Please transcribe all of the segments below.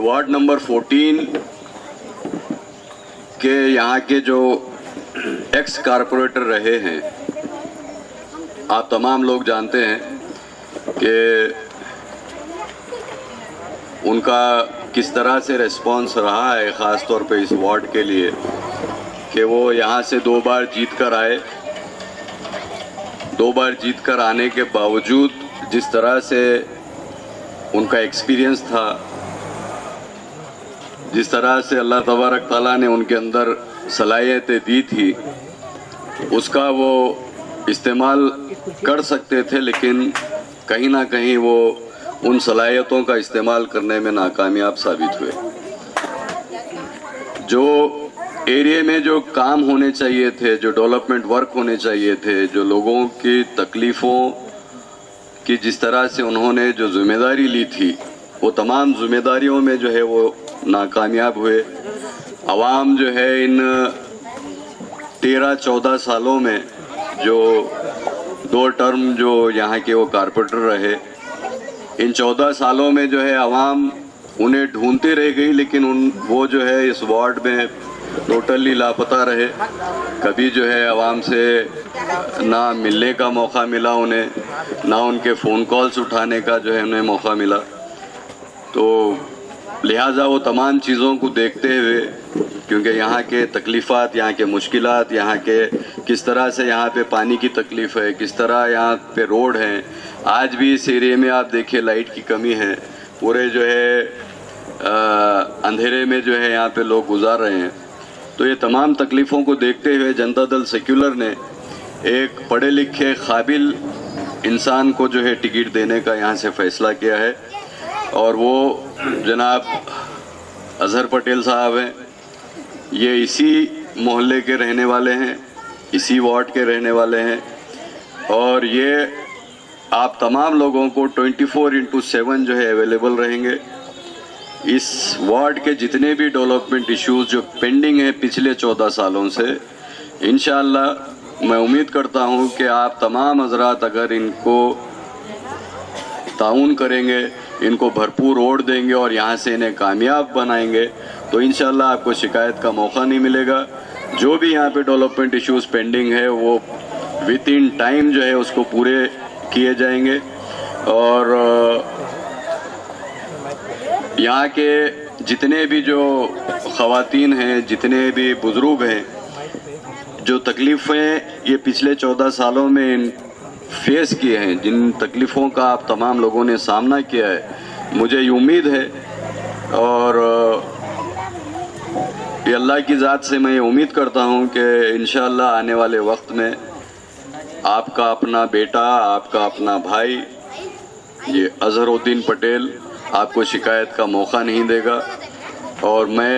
Ward number 14 के यहाँ के जो एक्स कारपोरेटर रहे हैं, आप तमाम लोग जानते हैं कि उनका किस तरह से रिस्पॉन्स रहा है, ख़ास तौर पे इस वार्ड के लिए कि वो यहाँ से 2 बार जीत कर आए। 2 बार जीत कर आने के बावजूद जिस तरह से उनका एक्सपीरियंस था, जिस तरह से अल्लाह तबारक ताला ने उनके अंदर सलाहियतें दी थी, उसका वो इस्तेमाल कर सकते थे, लेकिन कहीं ना कहीं वो उन सलाहियतों का इस्तेमाल करने में नाकामयाब साबित हुए। जो एरिया में जो काम होने चाहिए थे, जो डेवलपमेंट वर्क होने चाहिए थे, जो लोगों की तकलीफ़ों की जिस तरह से उन्होंने जो जिम्मेदारी ली थी, वो तमाम जिम्मेदारियों में जो है वो नाकामयाब हुए। आवाम जो है इन 13-14 सालों में जो 2 टर्म जो यहाँ के वो कारपोरेटर रहे, इन 14 सालों में जो है आवाम उन्हें ढूंढते रह गई, लेकिन वो जो है इस वार्ड में टोटली लापता रहे। कभी जो है आवाम से ना मिलने का मौका मिला उन्हें, ना उनके फ़ोन कॉल्स उठाने का जो है उन्हें मौका मिला। तो लिहाजा वो तमाम चीज़ों को देखते हुए, क्योंकि यहाँ के तकलीफ़ात, यहाँ के मुश्किलात, यहाँ के किस तरह से यहाँ पे पानी की तकलीफ़ है, किस तरह यहाँ पे रोड हैं, आज भी इस एरिया में आप देखिए लाइट की कमी है, पूरे जो है अंधेरे में जो है यहाँ पे लोग गुजार रहे हैं। तो ये तमाम तकलीफ़ों को देखते हुए जनता दल सेक्युलर ने एक पढ़े लिखे काबिल इंसान को जो है टिकट देने का यहाँ से फ़ैसला किया है, और वो जनाब अजहर पटेल साहब हैं। ये इसी मोहल्ले के रहने वाले हैं, इसी वार्ड के रहने वाले हैं, और ये आप तमाम लोगों को 24/7 जो है अवेलेबल रहेंगे। इस वार्ड के जितने भी डेवलपमेंट इश्यूज़ जो पेंडिंग है पिछले 14 सालों से, इंशाअल्लाह मैं उम्मीद करता हूं कि आप तमाम हज़रात अगर इनको ताउन करेंगे, इनको भरपूर वोट देंगे और यहाँ से इन्हें कामयाब बनाएंगे, तो इंशाअल्लाह आपको शिकायत का मौका नहीं मिलेगा। जो भी यहाँ पे डेवलपमेंट इश्यूज़ पेंडिंग है वो विद इन टाइम जो है उसको पूरे किए जाएंगे। और यहाँ के जितने भी जो ख़वातीन हैं, जितने भी बुज़ुर्ग हैं, जो तकलीफ़ें ये पिछले 14 सालों में फेस किए हैं, जिन तकलीफ़ों का आप तमाम लोगों ने सामना किया है, मुझे ये उम्मीद है और ये अल्लाह की ज़ात से मैं ये उम्मीद करता हूँ कि इंशाअल्लाह आने वाले वक्त में आपका अपना बेटा, आपका अपना भाई ये अज़हरुद्दीन पटेल आपको शिकायत का मौका नहीं देगा। और मैं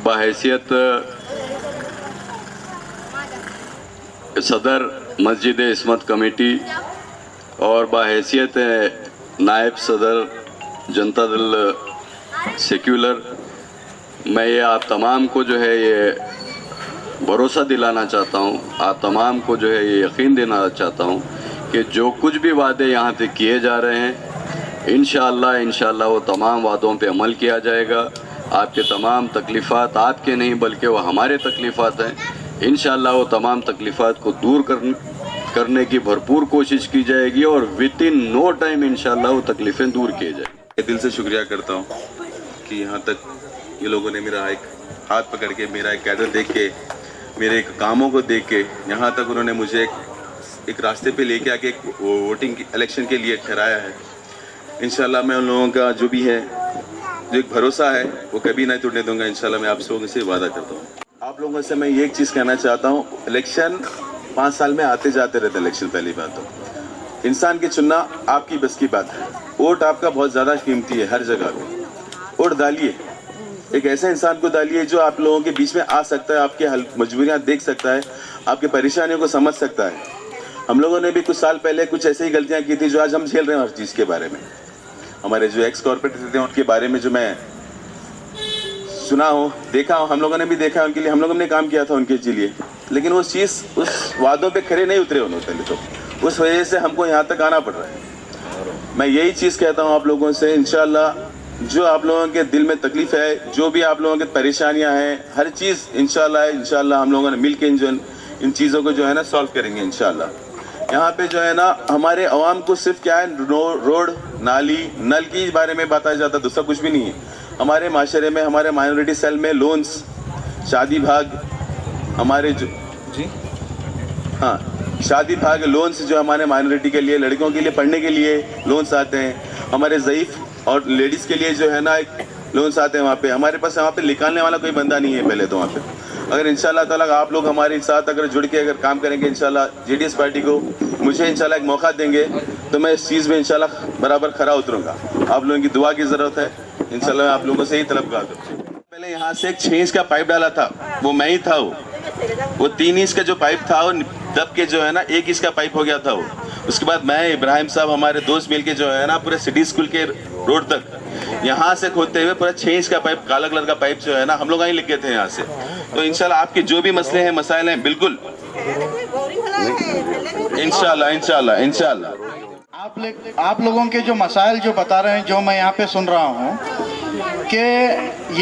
बहैसियत सदर मस्जिद इस्मत कमेटी और बहैसियत नायब सदर जनता दल सेक्युलर, मैं ये आप तमाम को जो है ये भरोसा दिलाना चाहता हूँ, आप तमाम को जो है ये यकीन देना चाहता हूँ कि जो कुछ भी वादे यहाँ पे किए जा रहे हैं, इंशाअल्लाह वो तमाम वादों पे अमल किया जाएगा। आपके तमाम तकलीफ़ात आपके नहीं बल्कि वो हमारे तकलीफ़ात हैं। इंशाअल्लाह वो तमाम तकलीफ़ात को दूर करने की भरपूर कोशिश की जाएगी और विद इन नो टाइम इंशाअल्लाह वो तकलीफ़ें दूर की जाएगी। दिल से शुक्रिया करता हूँ कि यहाँ तक ये लोगों ने मेरा एक हाथ पकड़ के, मेरा एक कैडर देख के, मेरे एक कामों को देख के यहाँ तक उन्होंने मुझे एक रास्ते पे लेके आके एक वोटिंग इलेक्शन के लिए ठहराया है। इंशाल्लाह मैं उन लोगों का जो भी है, जो एक भरोसा है, वो कभी नहीं टूटने दूंगा। इंशाल्लाह मैं आप लोगों से वादा करता हूँ। आप लोगों से मैं ये एक चीज़ कहना चाहता हूँ, इलेक्शन 5 साल में आते जाते रहते इलेक्शन। पहली बात तो इंसान के चुनना आपकी बस की बात है। वोट आपका बहुत ज़्यादा कीमती है हर जगह पे। वोट डालिए, एक ऐसे इंसान को डालिए जो आप लोगों के बीच में आ सकता है, आपकी मजबूरियाँ देख सकता है, आपकी परेशानियों को समझ सकता है। हम लोगों ने भी कुछ साल पहले कुछ ऐसे ही गलतियाँ की थी जो आज हम झेल रहे हैं हर चीज़ के बारे में। हमारे जो एक्स कॉर्पोरेटर थे उनके बारे में जो मैं सुना हो, देखा हो, हम लोगों ने भी देखा, उनके लिए हम लोगों ने काम किया था उनके लिए, लेकिन वो चीज़ उस वादों पे खड़े नहीं उतरे उन्होंने पहले, तो उस वजह से हमको यहाँ तक आना पड़ रहा है। मैं यही चीज़ कहता हूँ आप लोगों से, इंशाअल्लाह जो आप लोगों के दिल में तकलीफ है, जो भी आप लोगों की परेशानियां हैं, हर चीज़ इंशाल्लाह हम लोगों ने मिल के इन चीज़ों को जो है ना सॉल्व करेंगे इंशाल्लाह। यहाँ पे जो है ना हमारे अवाम को सिर्फ क्या है, रोड, नाली, नल के बारे में बताया जाता, दूसरा कुछ भी नहीं है। हमारे माशरे में, हमारे माइनॉरिटी सेल में लोन्स, शादी भाग, हमारे जो शादी भाग लोन्स जो हमारे माइनॉरिटी के लिए, लड़कियों के लिए पढ़ने के लिए लोन्स आते हैं। हमारे ज़ईफ़ और लेडीज़ के लिए जो है ना एक लोन्स आते हैं। वहाँ पे हमारे पास वहाँ पे निकालने वाला कोई बंदा नहीं है पहले तो। वहाँ पे अगर इंशाल्लाह ताला आप लोग हमारे साथ अगर जुड़ के अगर काम करेंगे इंशाल्लाह, जेडीएस पार्टी को मुझे इंशाल्लाह एक मौका देंगे तो मैं इस चीज़ में इंशाल्लाह बराबर खरा उतरूँगा। आप लोगों की दुआ की ज़रूरत है, इंशाल्लाह आप लोगों से ही तलबगार हूँ। पहले यहाँ से एक 6 इंच का पाइप डाला था, वो मैं ही था। वो 3 इंच का जो पाइप था वो दब के जो है ना 1 इंच का पाइप हो गया था वो। उसके बाद मैं, इब्राहिम साहब, हमारे दोस्त मिल के जो है ना पूरे सिटी स्कूल के रोड तक यहाँ से खोदते हुए पूरा 6 इंच का पाइप, काला कलर का पाइप जो है ना हम लोग ही लिखे थे यहाँ से। तो इंशाल्लाह आपके जो भी मसले हैं, मसाइल हैं, बिल्कुल इंशाल्लाह आप लोगों के जो मसाइल जो बता रहे हैं, जो मैं यहाँ पे सुन रहा हूँ कि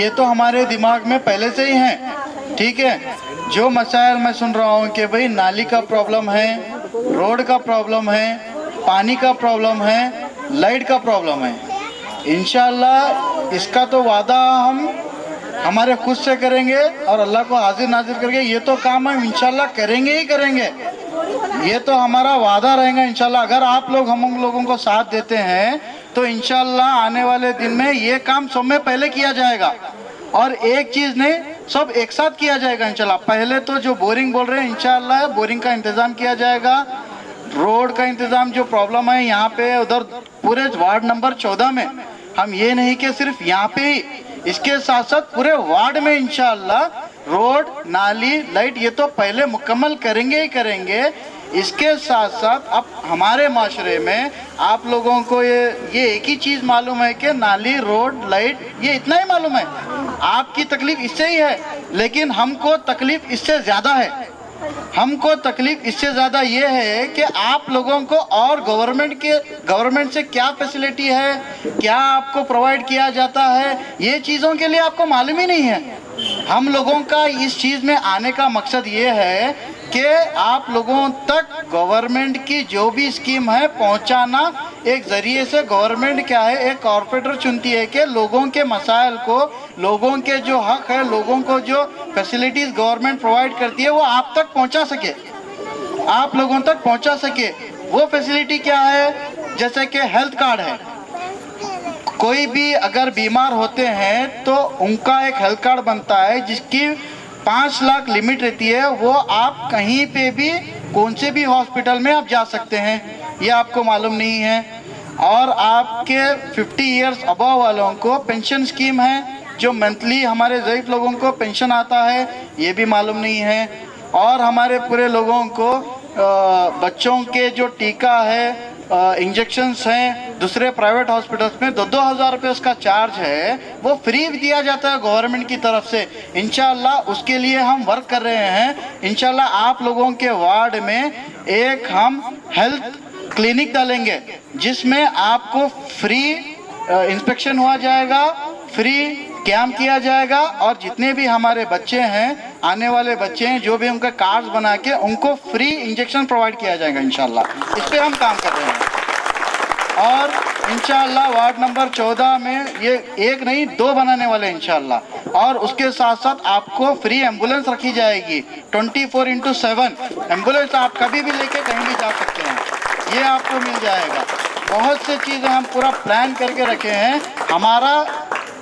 ये तो हमारे दिमाग में पहले से ही हैं, ठीक है। जो मसाइल मैं सुन रहा हूँ कि भाई नाली का प्रॉब्लम है, रोड का प्रॉब्लम है, पानी का प्रॉब्लम है, लाइट का प्रॉब्लम है, इंशाल्लाह इसका तो वादा हम हमारे खुद से करेंगे और अल्लाह को हाजिर नाजिर करके ये तो काम हम इंशाल्लाह करेंगे ही करेंगे। ये तो हमारा वादा रहेगा इंशाल्लाह। अगर आप लोग हम लोगों को साथ देते हैं तो इंशाल्लाह आने वाले दिन में ये काम सब में पहले किया जाएगा और एक चीज़ नहीं, सब एक साथ किया जाएगा इंशाल्लाह। पहले तो जो बोरिंग बोल रहे हैं इंशाल्लाह बोरिंग का इंतज़ाम किया जाएगा। रोड का इंतज़ाम जो प्रॉब्लम है यहाँ पे, उधर पूरे वार्ड नंबर 14 में, हम ये नहीं कि सिर्फ यहाँ पे ही, इसके साथ साथ पूरे वार्ड में इंशाल्लाह रोड, नाली, लाइट ये तो पहले मुकम्मल करेंगे ही करेंगे। इसके साथ साथ अब हमारे माशरे में आप लोगों को ये एक ही चीज़ मालूम है कि नाली, रोड, लाइट ये इतना ही मालूम है। आपकी तकलीफ़ इससे ही है, लेकिन हमको तकलीफ़ इससे ज़्यादा है। हमको तकलीफ इससे ज़्यादा ये है कि आप लोगों को और गवर्नमेंट से क्या फैसिलिटी है, क्या आपको प्रोवाइड किया जाता है, ये चीज़ों के लिए आपको मालूम ही नहीं है। हम लोगों का इस चीज़ में आने का मकसद ये है कि आप लोगों तक गवर्नमेंट की जो भी स्कीम है पहुंचाना। एक ज़रिए से गवर्नमेंट क्या है, एक कॉरपोरेटर चुनती है कि लोगों के मसाइल को, लोगों के जो हक है, लोगों को जो फैसिलिटीज़ गवर्नमेंट प्रोवाइड करती है वो आप तक पहुंचा सके, आप लोगों तक पहुंचा सके। वो फैसिलिटी क्या है, जैसे कि हेल्थ कार्ड है, कोई भी अगर बीमार होते हैं तो उनका एक हेल्थ कार्ड बनता है जिसकी 5 लाख लिमिट रहती है। वो आप कहीं पे भी, कौन से भी हॉस्पिटल में आप जा सकते हैं, ये आपको मालूम नहीं है। और आपके 50 इयर्स अबव वालों को पेंशन स्कीम है, जो मंथली हमारे ज़ईफ़ लोगों को पेंशन आता है, ये भी मालूम नहीं है। और हमारे पूरे लोगों को बच्चों के जो टीका है, इंजेक्शन्स हैं, दूसरे प्राइवेट हॉस्पिटल्स में 2-2 हज़ार रुपये उसका चार्ज है, वो फ्री दिया जाता है गवर्नमेंट की तरफ से। इंशाल्लाह उसके लिए हम वर्क कर रहे हैं। इंशाल्लाह आप लोगों के वार्ड में एक हम हेल्थ क्लिनिक डालेंगे जिसमें आपको फ्री इंस्पेक्शन हुआ जाएगा, फ्री कैंप किया जाएगा और जितने भी हमारे बच्चे हैं, आने वाले बच्चे हैं, जो भी उनका कार्ड्स बना के उनको फ्री इंजेक्शन प्रोवाइड किया जाएगा इंशाल्लाह। इस पे हम काम कर रहे हैं और इंशाल्लाह वार्ड नंबर 14 में ये 1 नहीं 2 बनाने वाले इंशाल्लाह। और उसके साथ साथ आपको फ्री एम्बुलेंस रखी जाएगी, 24/7 एम्बुलेंस आप कभी भी लेके कहीं भी जा सकते हैं, ये आपको मिल जाएगा। बहुत से चीज़ें हम पूरा प्लान करके रखे हैं। हमारा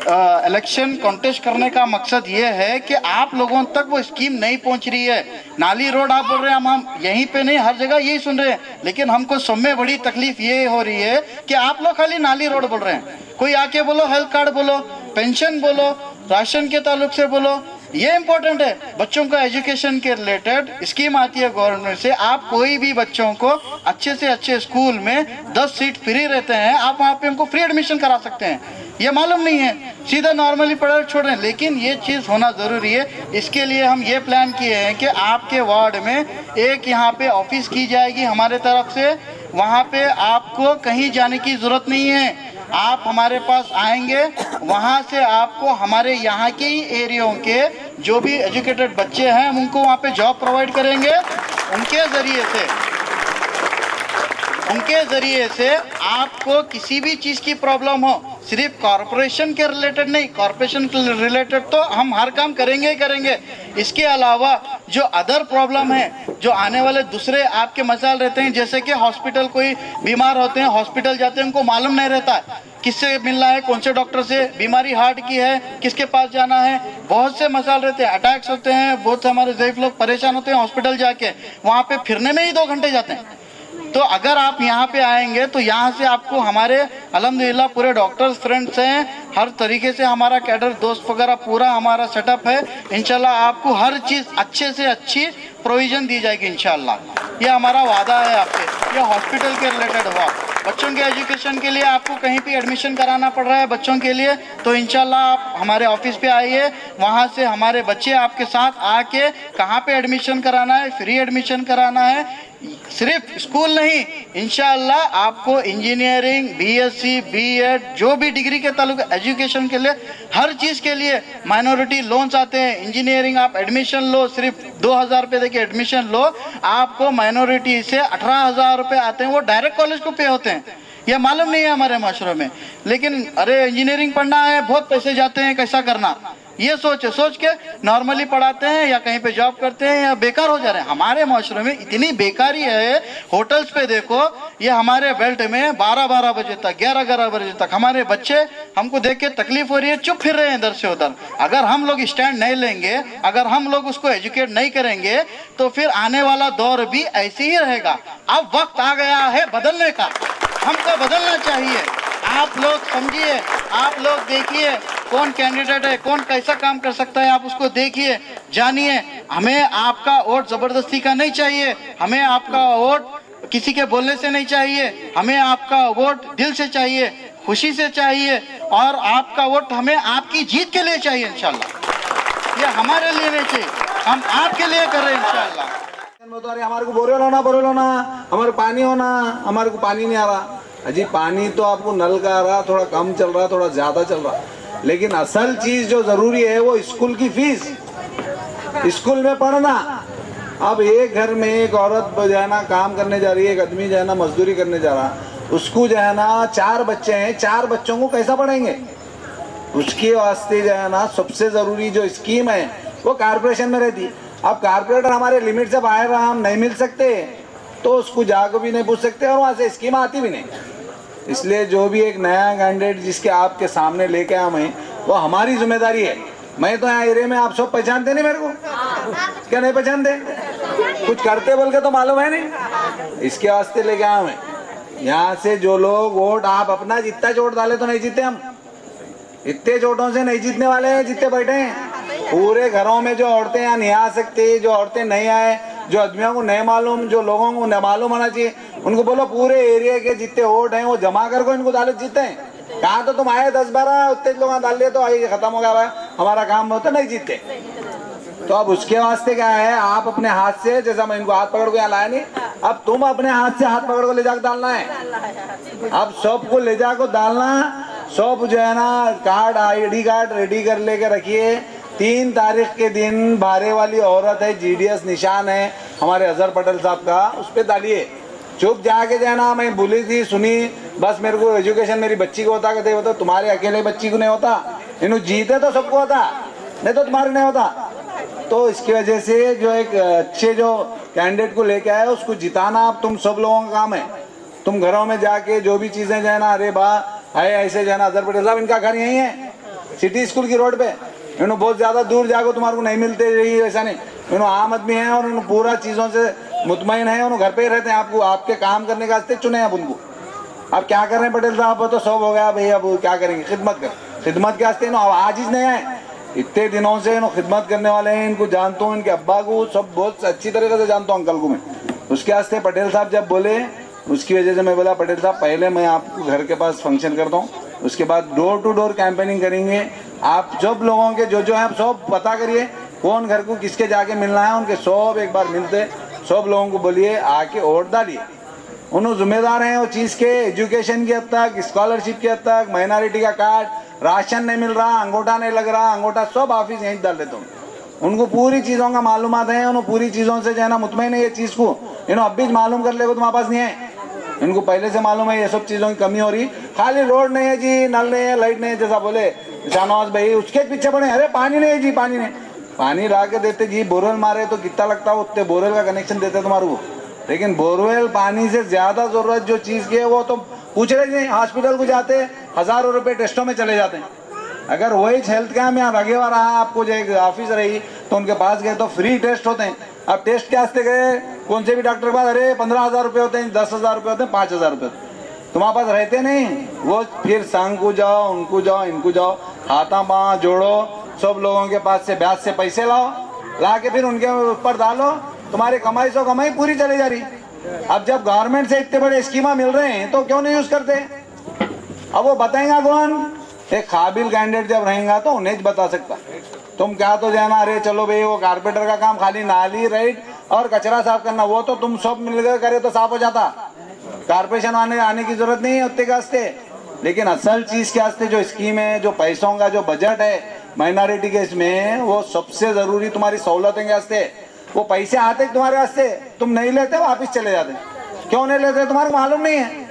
इलेक्शन कॉन्टेस्ट करने का मकसद ये है कि आप लोगों तक वो स्कीम नहीं पहुंच रही है। नाली, रोड आप बोल रहे हैं, हम यहीं पे नहीं, हर जगह यही सुन रहे हैं, लेकिन हमको सब में बड़ी तकलीफ ये हो रही है कि आप लोग खाली नाली, रोड बोल रहे हैं। कोई आके बोलो हेल्थ कार्ड बोलो, पेंशन बोलो, राशन के ताल्लुक से बोलो, ये इम्पोर्टेंट है। बच्चों का एजुकेशन के रिलेटेड स्कीम आती है गवर्नमेंट से, आप कोई भी बच्चों को अच्छे से अच्छे स्कूल में 10 सीट फ्री रहते हैं, आप वहाँ पे उनको फ्री एडमिशन करा सकते हैं। ये मालूम नहीं है, सीधा नॉर्मली पढ़ा छोड़ रहे हैं, लेकिन ये चीज़ होना ज़रूरी है। इसके लिए हम ये प्लान किए हैं कि आपके वार्ड में एक यहाँ पे ऑफिस की जाएगी हमारे तरफ से, वहाँ पे आपको कहीं जाने की ज़रूरत नहीं है। आप हमारे पास आएंगे, वहाँ से आपको हमारे यहाँ के ही एरियो के जो भी एजुकेटेड बच्चे हैं हम उनको वहाँ पे जॉब प्रोवाइड करेंगे। उनके ज़रिए से आपको किसी भी चीज़ की प्रॉब्लम हो, सिर्फ कॉरपोरेशन के रिलेटेड नहीं, कॉरपोरेशन के रिलेटेड तो हम हर काम करेंगे ही करेंगे। इसके अलावा जो अदर प्रॉब्लम है, जो आने वाले दूसरे आपके मसाइल रहते हैं, जैसे कि हॉस्पिटल कोई बीमार होते हैं, हॉस्पिटल जाते हैं, उनको मालूम नहीं रहता है किससे मिलना है, कौन से डॉक्टर से, बीमारी हार्ट की है किसके पास जाना है, बहुत से मसाइल रहते हैं, अटैक्स होते हैं, बहुत से हमारे ज़ईफ़ लोग परेशान होते हैं, हॉस्पिटल जाके वहाँ पे फिरने में ही 2 घंटे जाते हैं। तो अगर आप यहाँ पे आएंगे तो यहाँ से आपको हमारे अल्हम्दुलिल्लाह पूरे डॉक्टर्स फ्रेंड्स हैं, हर तरीके से हमारा कैडर दोस्त वगैरह पूरा हमारा सेटअप है। इंशाल्लाह आपको हर चीज़ अच्छे से अच्छी प्रोविज़न दी जाएगी इंशाल्लाह। ये हमारा वादा है आपके। ये हॉस्पिटल के रिलेटेड हुआ। बच्चों के एजुकेशन के लिए आपको कहीं भी एडमिशन कराना पड़ रहा है बच्चों के लिए, तो इंशाल्लाह आप हमारे ऑफिस पे आइए, वहाँ से हमारे बच्चे आपके साथ आके कहाँ पे एडमिशन कराना है, फ्री एडमिशन कराना है। सिर्फ स्कूल नहीं, इंशाल्लाह आपको इंजीनियरिंग, बीएससी, बीएड, जो भी डिग्री के ताल्लुक एजुकेशन के लिए हर चीज़ के लिए माइनॉरिटी लोन्स आते हैं। इंजीनियरिंग आप एडमिशन लो, सिर्फ 2000 रुपये देके एडमिशन लो, आपको माइनॉरिटी से 18,000 रुपये आते हैं, वो डायरेक्ट कॉलेज को पे होते हैं। ये मालूम नहीं है हमारे माशरे में, लेकिन अरे इंजीनियरिंग पढ़ना है, बहुत पैसे जाते हैं, कैसा करना, ये सोच के नॉर्मली पढ़ाते हैं या कहीं पे जॉब करते हैं या बेकार हो जा रहे हैं। हमारे माशरे में इतनी बेकारी है, होटल्स पे देखो, ये हमारे बेल्ट में 12-12 बजे तक, 11-11 बजे तक हमारे बच्चे, हमको देख के तकलीफ हो रही है, चुप फिर रहे हैं इधर से उधर। अगर हम लोग स्टैंड नहीं लेंगे, अगर हम लोग उसको एजुकेट नहीं करेंगे, तो फिर आने वाला दौर भी ऐसे ही रहेगा। अब वक्त आ गया है बदलने का, हमको बदलना चाहिए। आप लोग समझिए, आप लोग देखिए कौन कैंडिडेट है, कौन कैसा काम कर सकता है, आप उसको देखिए, जानिए। हमें आपका वोट ज़बरदस्ती का नहीं चाहिए, हमें आपका वोट किसी के बोलने से नहीं चाहिए, हमें आपका वोट दिल से चाहिए, खुशी से चाहिए, और आपका वोट हमें आपकी जीत के लिए चाहिए इंशाल्लाह। ये हमारे लिए नहीं चाहिए, हम आपके लिए कर रहे हैं इंशाल्लाह। हमारे को बोरेल होना, हमारे पानी होना, हमारे को पानी नहीं आ रहा। अजी पानी तो आपको नल का आ रहा, थोड़ा कम चल रहा, थोड़ा ज़्यादा चल रहा, लेकिन असल चीज़ जो ज़रूरी है वो स्कूल की फीस, स्कूल में पढ़ना। अब एक घर में एक औरत जो है ना काम करने जा रही है, एक आदमी जो है ना मजदूरी करने जा रहा, उसको जो है ना 4 बच्चे हैं, 4 बच्चों को कैसा पढ़ेंगे? उसके वास्ते जो है ना सबसे ज़रूरी जो स्कीम है वो कारपोरेशन में रहती। अब कारपोरेटर हमारे लिमिट से बाहर हम नहीं मिल सकते, तो उसको जाकर भी नहीं पूछ सकते और वहाँ से स्कीम आती भी नहीं। इसलिए जो भी एक नया कैंडिडेट जिसके आपके सामने लेके आए हैं, वो हमारी जिम्मेदारी है। मैं तो यहाँ एरिया में आप सब पहचानते नहीं मेरे को, क्या नहीं पहचानते? कुछ करते बोल के तो मालूम है नहीं, इसके वास्ते लेके आए हैं। यहाँ से जो लोग वोट, आप अपना जितना चोट डाले तो नहीं जीते हम, इतने चोटों से नहीं जीतने वाले हैं जितने बैठे हैं। पूरे घरों में जो औरतें यहाँ नहीं आ सकती, जो औरतें नहीं आए, जो आदमियों को नहीं मालूम, जो लोगों को नहीं मालूम होना चाहिए, उनको बोलो पूरे एरिया के जितने वोट हैं वो जमा कर को इनको डाले जीते हैं। कहाँ तो तुम आए 10-12 उतने लोग डाल लिए तो आइए खत्म हो गया, हमारा काम होता नहीं जीते। तो अब उसके वास्ते क्या है, आप अपने हाथ से, जैसा मैं इनको हाथ पकड़ को यहाँ लाया नहीं, अब तुम अपने हाथ से हाथ पकड़ को ले जाकर डालना है। अब सबको ले जाकर डालना, सब जो है ना कार्ड, ID कार्ड रेडी कर लेके रखिए। 3 तारीख के दिन भारे वाली औरत है, GDS निशान है हमारे अजहर पटेल साहब का, उस पर डालिए। चुप जाके जाना, मैं बोली थी सुनी, बस मेरे को एजुकेशन मेरी बच्ची को होता, कहते होता तुम्हारे अकेले बच्ची को नहीं होता, इन्हों जीते तो सबको होता, नहीं तो तुम्हारे नहीं होता। तो इसकी वजह से जो एक अच्छे जो कैंडिडेट को लेके आए उसको जिताना आप तुम सब लोगों का काम है। तुम घरों में जाके जो भी चीज़ें जो है ना, अरे बा है ऐसे जो है ना, अजहर पटेल साहब इनका घर यहीं है, सिटी स्कूल की रोड पे, इन्होंने बहुत ज़्यादा दूर जाकर तुम्हारे को नहीं मिलते रही, ऐसा नहीं, इन्होंने आम आदमी है और उन्होंने पूरा चीज़ों से मुतमईन है, उन्होंने घर पे ही रहते हैं, आपको आपके काम करने का वास्ते चुने हैं उनको। अब क्या कर रहे हैं पटेल साहब, तो सब हो गया भाई, अब क्या करेंगे, खिदमत कर, खिदमत के वास्ते आज ही नहीं आए, इतने दिनों से इन्होंने खिदमत करने वाले हैं, इनको जानता हूँ, इनके अब्बा को सब बहुत अच्छी तरीके से जानता हूँ, अंकल को मैं। उसके वास्ते पटेल साहब जब बोले, उसकी वजह से मैं बोला पटेल साहब पहले मैं आपको घर के पास फंक्शन करता हूँ, उसके बाद डोर टू डोर कैंपेनिंग करेंगे। आप सब लोगों के जो है सब पता करिए, कौन घर को किसके जाके मिलना है, उनके सब एक बार मिलते, सब लोगों को बोलिए आके वोट डालिए। उन्होंने जिम्मेदार हैं वो चीज के, एजुकेशन की हद तक, स्कॉलरशिप की हद तक, माइनॉरिटी का कार्ड, राशन नहीं मिल रहा, अंगूठा नहीं लग रहा, अंगूठा सब ऑफिस यहीं डाल देते हैं। उनको पूरी चीजों का मालूमात है, उन्होंने पूरी चीजों से जो है ना मुतमईन है ये चीज को, इन्होंने अब भी मालूम कर ले तुम्हारे पास नहीं है, इनको पहले से मालूम है ये सब चीजों की कमी हो रही। खाली रोड नहीं है जी, नल नहीं है, लाइट नहीं है, जैसा बोले शाहनवाज भाई उसके पीछे पड़े, अरे पानी नहीं है जी, पानी नहीं, पानी ला के देते जी, बोरवेल मारे तो कितना लगता है उतने बोरवेल का कनेक्शन देते तुम्हारे को, लेकिन बोरवेल पानी से ज्यादा जरूरत जो चीज की है वो तो पूछ रहे नहीं। हॉस्पिटल को जाते हजारों रुपए टेस्टों में चले जाते हैं, अगर वही हेल्थ कैम्प यहाँ लगे हुआ रहा, आपको जो एक ऑफिस रही तो उनके पास गए तो फ्री टेस्ट होते हैं। अब टेस्ट क्या हंसते गए कौन से भी डॉक्टर के पास, अरे 15,000 रुपये होते हैं, 10,000 रुपये होते हैं, 5,000 रुपये तुम्हारे पास रहते नहीं, वो फिर संघ को जाओ, उनको जाओ, इनको जाओ, हाथा पाँव जोड़ो, सब लोगों के पास से ब्याज से पैसे लाओ, ला के फिर उनके ऊपर डालो, तुम्हारी कमाई सो कमाई पूरी चली जा रही। अब जब गवर्नमेंट से इतने बड़े स्कीमा मिल रहे हैं तो क्यों नहीं यूज करते? अब वो बताएगा कौन? एक काबिल कैंडिडेट जब रहेगा तो उन्हें बता सकता। तुम क्या तो जाना, अरे चलो भाई वो कारपेंटर का काम खाली नाली राइट और कचरा साफ करना, वो तो तुम सब मिलकर करे तो साफ हो जाता, कारपोरेशन आने की जरूरत नहीं है उतने के वास्ते। लेकिन असल चीज के वास्ते जो स्कीम है, जो पैसों का जो बजट है माइनॉरिटी के इसमें, वो सबसे जरूरी तुम्हारी सहूलतें के वास्ते, वो पैसे आते तुम्हारे वास्ते, तुम नहीं लेते वापिस चले जाते, क्यों नहीं लेते तुम्हारे को मालूम नहीं है।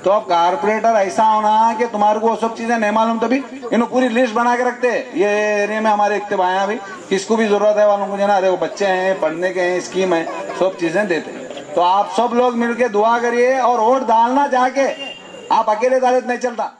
तो अब कारपोरेटर ऐसा होना कि तुम्हारे को वो सब चीजें नहीं मालूम, तभी इन्होंने पूरी लिस्ट बना के रखते, ये एरिया में हमारे इतने भाई भाई किसको भी जरूरत है वालों को जो ना, अरे वो बच्चे हैं, पढ़ने के हैं, स्कीम है, सब चीजें देते। तो आप सब लोग मिलके दुआ करिए और वोट डालना जाके, आप अकेले डाले नहीं चलता।